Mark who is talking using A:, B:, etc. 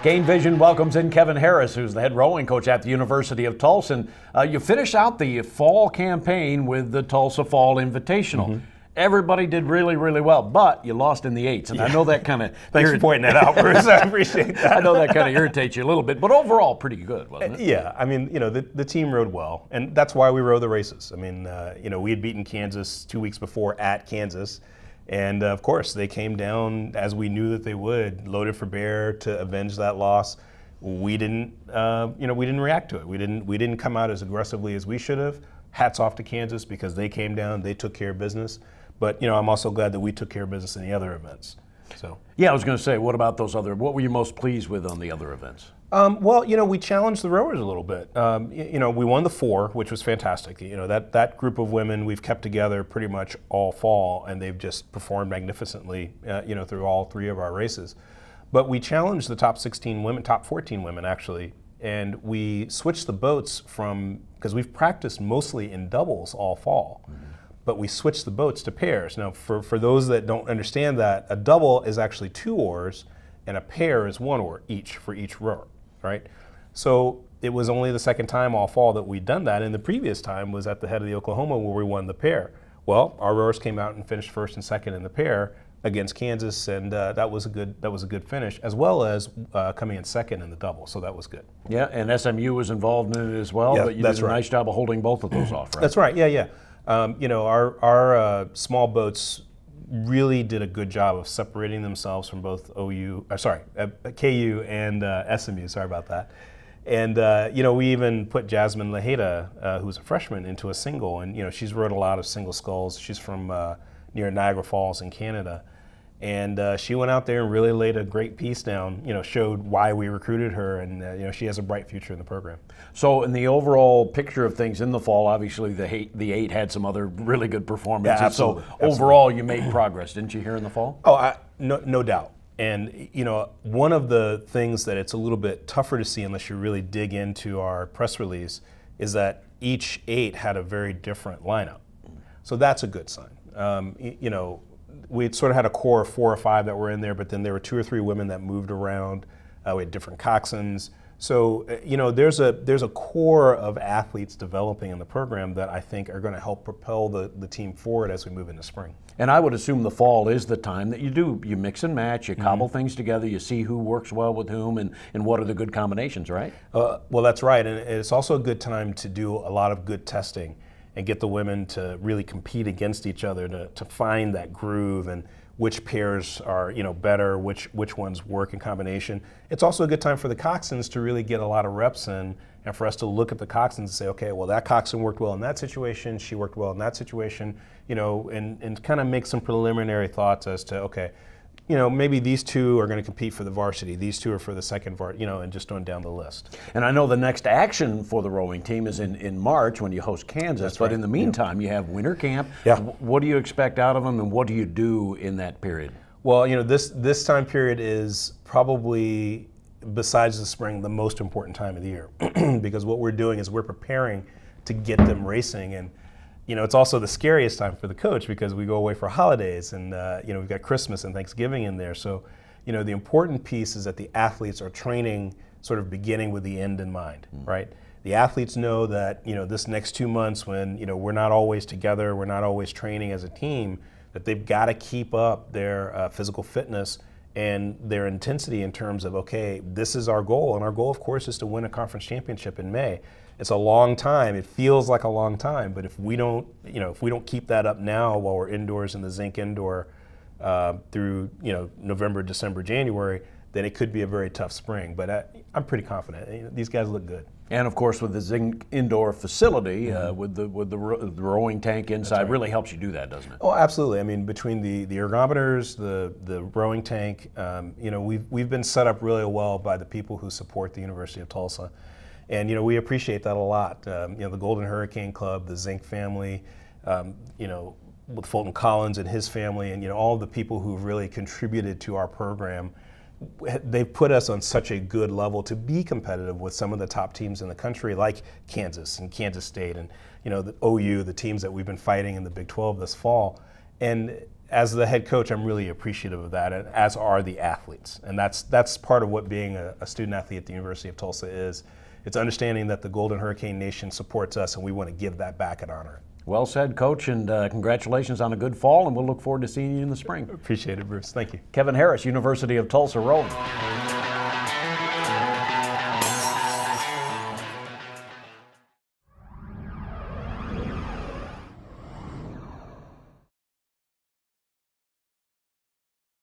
A: Kane Vision welcomes in Kevin Harris, who's the head rowing coach at the University of Tulsa. And, you finish out the fall campaign with the Tulsa Fall Invitational. Mm-hmm. Everybody did really, really well, but you lost in the eights, and I know that kind of
B: thanks for pointing that out, Bruce. I appreciate that.
A: I know that kind of irritates you a little bit, but overall, pretty good, wasn't it?
B: Yeah, I mean, the team rowed well, and that's why we row the races. I mean, we had beaten Kansas 2 weeks before at Kansas, and of course, they came down as we knew that they would, loaded for bear to avenge that loss. We didn't, we didn't react to it. We didn't come out as aggressively as we should have. Hats off to Kansas because they came down, they took care of business. But I'm also glad that we took care of business in the other events. So
A: yeah, I was going to say, what about those other? What were you most pleased with on the other events?
B: We challenged the rowers a little bit. We won the 4, which was fantastic. That group of women we've kept together pretty much all fall, and they've just performed magnificently. Through all 3 of our races. But we challenged the top 16 women, top 14 women actually, and we switched the boats because we've practiced mostly in doubles all fall. Mm-hmm. But we switched the boats to pairs. Now, for those that don't understand that, a double is actually 2 oars, and a pair is 1 oar each for each rower, right? So it was only the second time all fall that we'd done that, and the previous time was at the head of the Oklahoma where we won the pair. Well, our rowers came out and finished first and second in the pair against Kansas, and that was a good finish, as well as coming in second in the double. So that was good.
A: Yeah, and SMU was involved in it as well.
B: Yeah,
A: but you did a nice job of holding both of those off, right?
B: That's right. Yeah. Our small boats really did a good job of separating themselves from both KU and SMU. Sorry about that. And we even put Jasmine Lejeda, who's a freshman, into a single, and she's rowed a lot of single sculls. She's from near Niagara Falls in Canada. And she went out there and really laid a great piece down, showed why we recruited her, and she has a bright future in the program.
A: So in the overall picture of things in the fall, obviously the 8 had some other really good performances.
B: Yeah, absolutely.
A: So overall you made progress, didn't you, here in the fall?
B: Oh, no doubt. And one of the things that it's a little bit tougher to see unless you really dig into our press release is that each 8 had a very different lineup. So that's a good sign. We sort of had a core of 4 or 5 that were in there, but then there were 2 or 3 women that moved around. We had different coxswains. So, there's a core of athletes developing in the program that I think are going to help propel the team forward as we move into spring.
A: And I would assume the fall is the time that you mix and match, you cobble things together, you see who works well with whom, and what are the good combinations, right?
B: Well, that's right. And it's also a good time to do a lot of good testing and get the women to really compete against each other to find that groove and which pairs are better, which ones work in combination. It's also a good time for the coxswains to really get a lot of reps in, and for us to look at the coxswains and say, okay, well, that coxswain worked well in that situation, she worked well in that situation, and kind of make some preliminary thoughts as to, okay, maybe these 2 are going to compete for the varsity, these 2 are for the second varsity, and just going down the list.
A: And I know the next action for the rowing team is in March when you host Kansas.
B: That's
A: but
B: right.
A: In the meantime, you have winter camp.
B: Yeah.
A: What do you expect out of them, and what do you do in that period?
B: Well, this time period is probably, besides the spring, the most important time of the year because what we're doing is we're preparing to get them racing. And it's also the scariest time for the coach because we go away for holidays and, we've got Christmas and Thanksgiving in there. So, the important piece is that the athletes are training sort of beginning with the end in mind, right? The athletes know that, this next 2 months when, we're not always together, we're not always training as a team, that they've got to keep up their physical fitness and their intensity in terms of, okay, this is our goal. And our goal, of course, is to win a conference championship in May. It's a long time. It feels like a long time, but if we don't keep that up now while we're indoors in the Zinc Indoor through November, December, January, then it could be a very tough spring. But I'm pretty confident. These guys look good.
A: And of course, with the Zinc Indoor facility, with the rowing tank inside,
B: right.
A: Really helps you do that, doesn't it?
B: Oh, absolutely. I mean, between the ergometers, the rowing tank, we've been set up really well by the people who support the University of Tulsa. And we appreciate that a lot. The Golden Hurricane Club, the Zink family, with Fulton Collins and his family, and all the people who've really contributed to our program. They've put us on such a good level to be competitive with some of the top teams in the country, like Kansas and Kansas State, and the OU, the teams that we've been fighting in the Big 12 this fall. And as the head coach, I'm really appreciative of that, and as are the athletes. And that's part of what being a student athlete at the University of Tulsa is. It's understanding that the Golden Hurricane Nation supports us, and we want to give that back and honor it.
A: Well said, Coach, and congratulations on a good fall, and we'll look forward to seeing you in the spring.
B: Appreciate it, Bruce. Thank you.
A: Kevin Harris, University of Tulsa rowing.